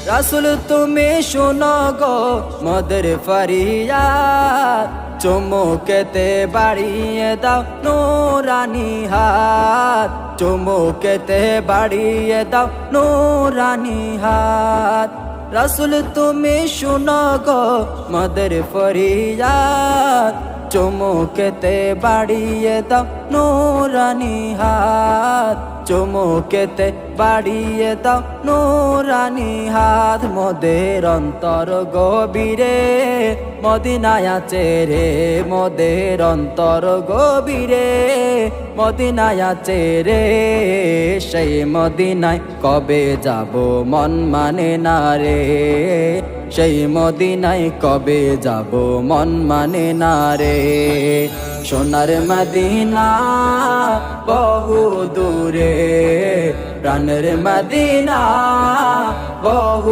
রাসূল তুমি শুনো গো মোদের ফরিয়াদ, চুমুকেতে বাড়িয়ে দাও নূরানি হাত, চুমুকেতে বাড়িয়ে দাও নূরানি হাত। রাসূল তুমি শুনো গো মোদের ফরিয়াদ, চুমুকেতে বাড়িয়ে দাও নূরানি হাত, চুমুকেতে বাড়িয়ে দাও নূরানি হাত। মোদের অন্তর গভীরে মদিনায় আছে রে, মোদের অন্তর গভীরে মদিনায় আছে রে, সেই মদিনায় কবে যাব মন মানে না রে, সেই মদিনায় কবে যাব মন মানে না রে। সোনার মদিনা বহু দূরে, প্রাণের মদিনা বহু